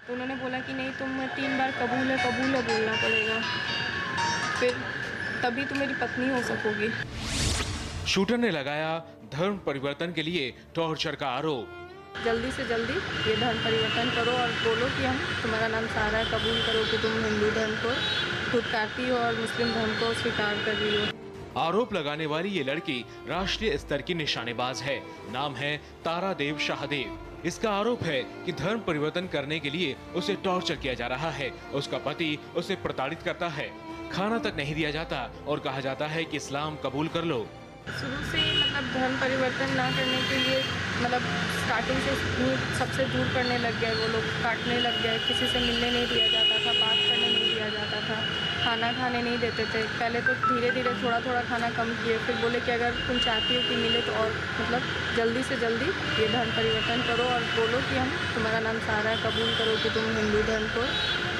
तो उन्होंने बोला कि नहीं, तुम 3 बार कबूल है बोलना पड़ेगा, फिर तभी तुम मेरी पत्नी हो सकोगी। शूटर ने लगाया धर्म परिवर्तन के लिए टॉर्चर का आरोप। जल्दी से जल्दी ये धर्म परिवर्तन करो और बोलो कि हम तुम्हारा नाम सारा है, कबूल करो कि तुम हिंदू धर्म को धुतकारती हो और मुस्लिम धर्म को स्वीकार कर रही हो। आरोप लगाने वाली ये लड़की राष्ट्रीय स्तर की निशानेबाज है। नाम है तारा देव शाहदेव। इसका आरोप है कि धर्म परिवर्तन करने के लिए उसे टॉर्चर किया जा रहा है। उसका पति उसे प्रताड़ित करता है, खाना तक नहीं दिया जाता और कहा जाता है कि इस्लाम कबूल कर लो। शुरू से ही धर्म परिवर्तन ना करने के लिए स्टार्टिंग से सबसे दूर करने लग गए, वो लोग काटने लग गए, किसी से मिलने नहीं दिया जाता था, बात करने नहीं दिया जाता था, खाना खाने नहीं देते थे। पहले तो धीरे धीरे थोड़ा थोड़ा खाना कम किए, फिर बोले कि अगर तुम चाहती हो कि मिले तो और जल्दी से जल्दी ये धर्म परिवर्तन करो और बोलो कि हम तुम्हारा नाम सारा है, कबूल करो कि तुम हिंदू धर्म को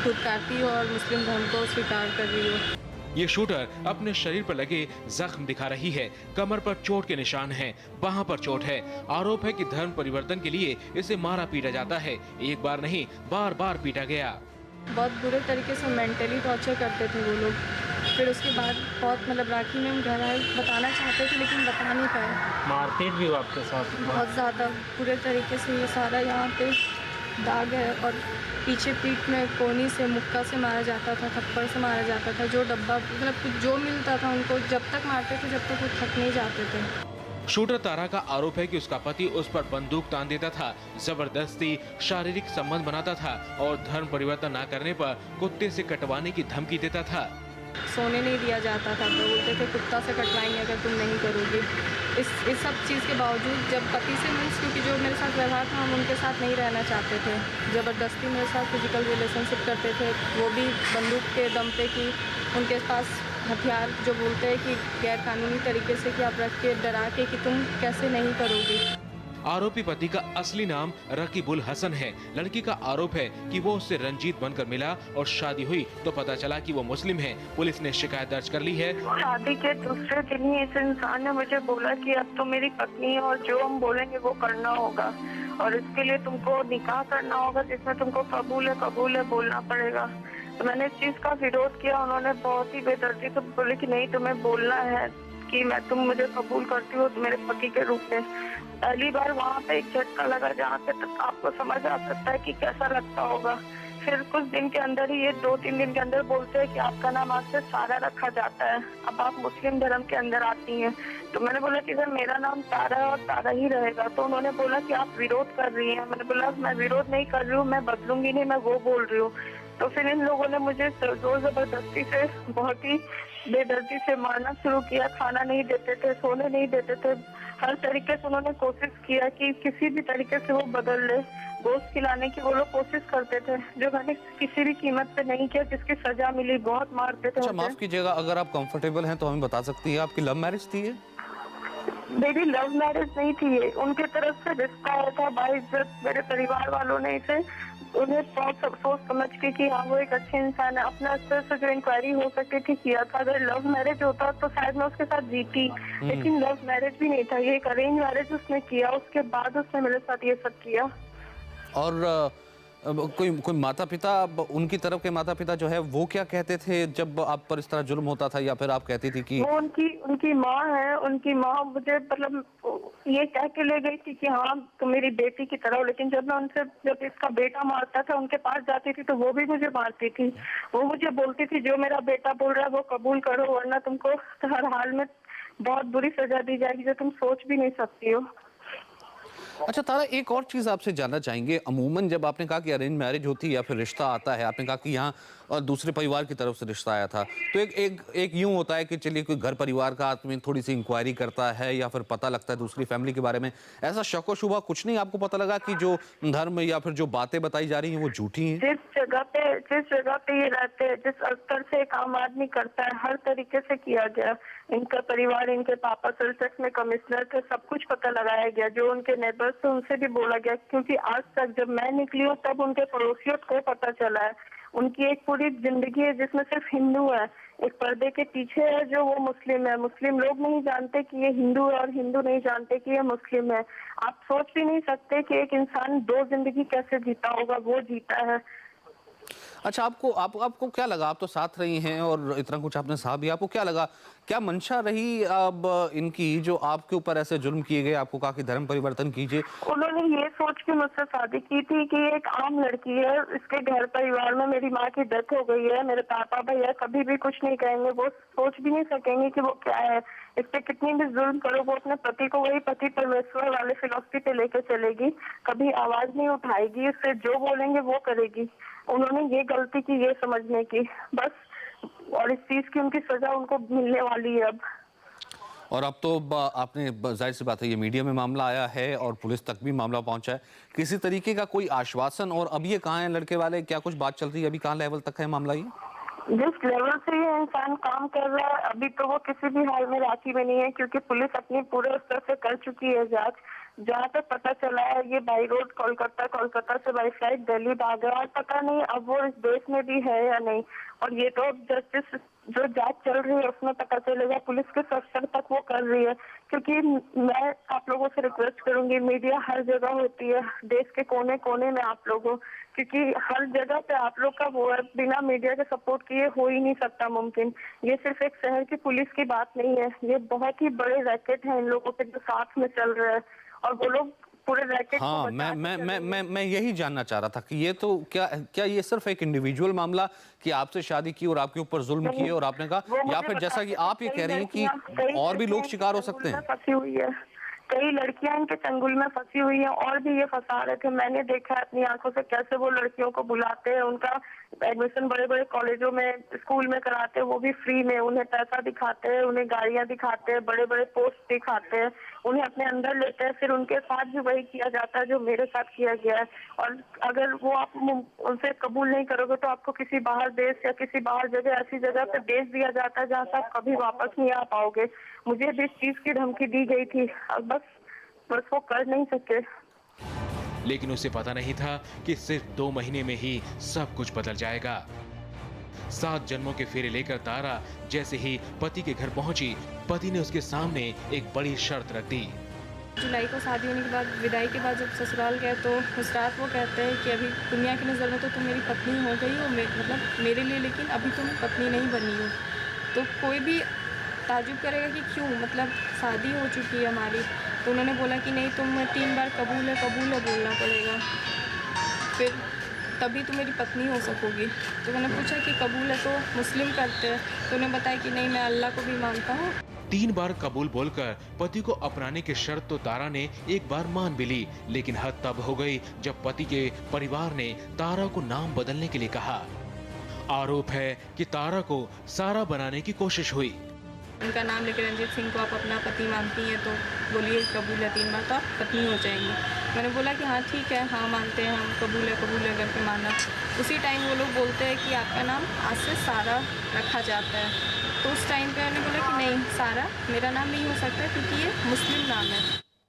धुतकारती हो और मुस्लिम धर्म को स्वीकार कर रही हो। ये शूटर अपने शरीर पर लगे जख्म दिखा रही है। कमर पर चोट के निशान हैं, बाहां पर चोट है। आरोप है कि धर्म परिवर्तन के लिए इसे मारा पीटा जाता है। एक बार नहीं, बार बार पीटा गया। बहुत बुरे तरीके से मेंटली टॉर्चर करते थे वो लोग। फिर उसके बाद बहुत राखी में हम गहराई बताना चाहते थे लेकिन बता नहीं पाए। मारपीट भी हुआ आपके साथ? बहुत ज़्यादा बुरे तरीके से। ये सारा यहाँ पे दाग है और पीछे पीठ में कोनी से, मुक्का से मारा जाता था, थप्पड़ से मारा जाता था। जो डब्बा कुछ जो मिलता था उनको जब तक मारते थे जब तक वो थक नहीं जाते थे। शूटर तारा का आरोप है कि उसका पति उस पर बंदूक तान देता था, जबरदस्ती शारीरिक संबंध बनाता था और धर्म परिवर्तन न करने पर कुत्ते से कटवाने की धमकी देता था। सोने नहीं दिया जाता था, तो बोलते थे कुत्ता से कटवाएंगे अगर तुम नहीं करोगी। इस सब चीज़ के बावजूद जब पति से मीन्स क्योंकि जो मेरे साथ व्यवहार था हम उनके साथ नहीं रहना चाहते थे, ज़बरदस्ती मेरे साथ फिजिकल रिलेशनशिप करते थे, वो भी बंदूक के दम पे कि उनके पास हथियार जो बोलते हैं कि गैर कानूनी तरीके से कि आप रख के डरा के कि तुम कैसे नहीं करोगी। आरोपी पति का असली नाम रकीबुल हसन है। लड़की का आरोप है कि वो उससे रंजीत बनकर मिला और शादी हुई तो पता चला कि वो मुस्लिम है। पुलिस ने शिकायत दर्ज कर ली है। शादी के दूसरे दिन ही इस इंसान ने मुझे बोला कि अब तो मेरी पत्नी है और जो हम बोलेंगे वो करना होगा और इसके लिए तुमको निकाह करना होगा जिसमें तुमको कबूल है बोलना पड़ेगा। तो मैंने इस चीज का विरोध किया। उन्होंने बहुत ही बेदर्दी से बोले कि नहीं, तुम्हें बोलना है कि तुम मुझे कबूल करती हो मेरे पति के रूप में। पहली बार वहाँ पे एक झटका लगा जहाँ से आपको समझ आ सकता है कि कैसा लगता होगा। फिर कुछ दिन के अंदर ही, ये 2-3 दिन के अंदर बोलते हैं कि आपका नाम आज से सारा रखा जाता है, अब आप मुस्लिम धर्म के अंदर आती हैं। तो मैंने बोला कि सर मेरा नाम तारा है और तारा ही रहेगा। तो उन्होंने बोला कि आप विरोध कर रही हैं। मैंने बोला मैं विरोध नहीं कर रही हूँ, मैं बदलूंगी नहीं, मैं वो बोल रही हूँ। तो फिर इन लोगों ने मुझे जोर जबरदस्ती से बहुत ही बेदर्दी से मारना शुरू किया। खाना नहीं देते थे, सोने नहीं देते थे, हर तरीके से उन्होंने कोशिश किया कि किसी भी तरीके से वो बदल ले। गोश्त खिलाने की वो लोग कोशिश करते थे जो मैंने किसी भी कीमत पे नहीं किया, जिसकी सजा मिली। बहुत मारते थे। अच्छा, माफ कीजिएगा, अगर आप कंफर्टेबल हैं तो हमें बता सकती हैं आपकी लव मैरिज थी ये? मेरी लव मैरिज नहीं थी ये, उनके तरफ से रिश्ता आया था बाइज्जत। मेरे परिवार वालों ने इसे उन्हें बहुत सोच समझ के कि हाँ वो एक अच्छे इंसान है, अपने स्तर से जो इंक्वायरी हो सके थी किया था। अगर लव मैरिज होता तो शायद मैं उसके साथ जीती, लेकिन लव मैरिज भी नहीं था ये, एक अरेंज मैरिज उसने किया। उसके बाद उसने मेरे साथ ये सब किया। और कोई माता पिता, उनकी तरफ के माता पिता जो है वो क्या कहते थे जब आप पर इस तरह जुल्म होता था, या फिर आप कहती थी कि वो उनकी माँ है। उनकी माँ मुझे ये कह के ले गई थी कि हाँ तुम मेरी बेटी की तरह हो, लेकिन जब इसका बेटा मारता था उनके पास जाती थी तो वो भी मुझे मारती थी। वो मुझे बोलती थी जो मेरा बेटा बोल रहा है वो कबूल करो वरना तुमको हर हाल में बहुत बुरी सजा दी जाएगी जो तुम सोच भी नहीं सकती हो। अच्छा तारा, एक और चीज़ आपसे जानना चाहेंगे। अमूमन जब आपने कहा कि अरेंज मैरिज होती है या फिर रिश्ता आता है, आपने कहा कि यहाँ और दूसरे परिवार की तरफ से रिश्ता आया था, तो एक यूं होता है कि चलिए कोई घर परिवार का आदमी थोड़ी सी इंक्वायरी करता है या फिर पता लगता है दूसरी फैमिली के बारे में। ऐसा शक व शुबा कुछ नहीं आपको पता लगा कि जो धर्म या फिर जो बातें बताई जा रही हैं वो झूठी हैं? जिस जगह पे ये रहते हैं, जिस स्तर से एक आम आदमी करता है, हर तरीके से किया गया। इनका परिवार, इनके पापा सेल्सेक्स में कमिश्नर थे, सब कुछ पता लगाया गया। जो उनके नेबर्स थे उनसे भी बोला गया, क्योंकि आज तक जब मैं निकली हूँ तब उनके पड़ोसियों को पता चला है। उनकी एक पूरी जिंदगी है जिसमें सिर्फ हिंदू है, एक पर्दे के पीछे है जो वो मुस्लिम है। मुस्लिम लोग नहीं जानते कि ये हिंदू है और हिंदू नहीं जानते कि ये मुस्लिम है। आप सोच भी नहीं सकते कि एक इंसान 2 जिंदगी कैसे जीता होगा, वो जीता है। अच्छा, आपको क्या लगा? आप तो साथ रही हैं और इतना कुछ आपने साथ भी, आपको क्या लगा, क्या मंशा रही अब इनकी जो आपके ऊपर ऐसे जुल्म किए गए? आपको कहा कि धर्म परिवर्तन कीजिए। उन्होंने ये सोच के मुझसे शादी की थी कि एक आम लड़की है, इसके घर परिवार में मेरी माँ की डेथ हो गई है, मेरे पापा भैया कभी भी कुछ नहीं कहेंगे, वो सोच भी नहीं सकेंगे कि वो क्या है। इस पे कितनी भी जुल्म करो, वो अपने पति को वही पति परमेश्वर वाले फिलॉसफी पे लेके चलेगी, कभी आवाज नहीं उठाएगी, उससे जो बोलेंगे वो करेगी। उन्होंने ये गलती की ये समझने की बस, और इस चीज की उनकी सजा उनको मिलने वाली है अब। और अब तो आपने, जाहिर सी बात है, ये मीडिया में मामला आया है और पुलिस तक भी मामला पहुंचा है। किसी तरीके का कोई आश्वासन? और अब ये कहाँ है लड़के वाले? क्या कुछ बात चल रही है? अभी कहाँ लेवल तक है मामला ये? जिस लेवल से ये इंसान काम कर रहा है अभी तो वो किसी भी हाल में रांची में नहीं है, क्योंकि पुलिस अपनी पूरे स्तर से कर चुकी है जांच। जहाँ तक पता चला है ये बाई रोड कोलकाता, कोलकाता से बाई फ्लाइट दिल्ली भाग गया, और पता नहीं अब वो इस देश में भी है या नहीं। और ये तो जस्टिस जो जांच चल रही है उसमें पता चलेगा, पुलिस के स्तर तक वो कर रही है। क्योंकि मैं आप लोगों से रिक्वेस्ट करूंगी, मीडिया हर जगह होती है, देश के कोने कोने में आप लोगों, क्योंकि हर जगह पे आप लोग का वो है, बिना मीडिया के सपोर्ट किए हो ही नहीं सकता मुमकिन। ये सिर्फ एक शहर की पुलिस की बात नहीं है, ये बहुत ही बड़े रैकेट है इन लोगों के जो साथ में चल रहे हैं, और वो लोग पूरे रैकेट को हाँ, मैं यही जानना चाह रहा था कि ये तो क्या ये सिर्फ एक इंडिविजुअल मामला कि आपसे शादी की और आपके ऊपर जुल्म किए और आपने कहा, या फिर जैसा कि आप ये कह रही हैं कि और भी लोग शिकार हो सकते हैं? फंसी हुई है, कई लड़कियां इनके चंगुल में फंसी हुई हैं और भी ये फंसा रहे थे। मैंने देखा अपनी आंखों से कैसे वो लड़कियों को बुलाते हैं, उनका एडमिशन बड़े बड़े कॉलेजों में, स्कूल में कराते हैं, वो भी फ्री में। उन्हें पैसा दिखाते हैं, उन्हें गाड़ियां दिखाते हैं, बड़े बड़े पोस्ट दिखाते हैं, उन्हें अपने अंदर लेते हैं, फिर उनके साथ भी वही किया जाता है जो मेरे साथ किया गया है। और अगर वो आप उनसे कबूल नहीं करोगे तो आपको किसी बाहर देश या किसी बाहर जगह, ऐसी जगह पे भेज दिया जाता है जहाँ से आप कभी वापस नहीं आ पाओगे। मुझे भी इस चीज की धमकी दी गई थी, अब बस वो कर नहीं सके। लेकिन उसे पता नहीं था कि सिर्फ 2 महीने में ही सब कुछ बदल जाएगा। 7 जन्मों के फेरे लेकर तारा जैसे ही पति के घर पहुंची, पति ने उसके सामने एक बड़ी शर्त रख दी। जुलाई को शादी होने के बाद, विदाई के बाद जब ससुराल गए तो उस रात वो कहते हैं कि अभी दुनिया की नज़र में तो तुम मेरी पत्नी हो गई हो, मतलब मेरे लिए, लेकिन अभी तुम पत्नी नहीं बनी हो। तो कोई भी ताजुब करेगा कि क्यों, मतलब शादी हो चुकी है हमारी। तो उन्होंने बोला कि नहीं, तुम्हें 3 बार कबूल है बोलना पड़ेगा, फिर तभी तुम मेरी पत्नी हो सकोगी। तो मैंने पूछा कि कबूल है तो मुस्लिम करते हैं, तो उन्हें बताया कि नहीं, मैं अल्लाह को भी मानता हूँ। 3 बार कबूल बोलकर पति को अपनाने की शर्त तो तारा ने एक बार मान भी ली, लेकिन हद तब हो गई जब पति के परिवार ने तारा को नाम बदलने के लिए कहा। आरोप है कि तारा को सारा बनाने की कोशिश हुई। उनका नाम लेकर रंजीत सिंह को आप अपना पति मानती हैं तो बोलिए कबूल है, 3 बार तो आप पत्नी हो जाएंगी। मैंने बोला कि हाँ ठीक है, हाँ मानते हैं हम, कबूल है करके माना। उसी टाइम वो लोग बोलते हैं कि आपका नाम आज से सारा रखा जाता है। तो उस टाइम पे मैंने बोला कि नहीं, सारा मेरा नाम नहीं हो सकता क्योंकि ये मुस्लिम नाम है।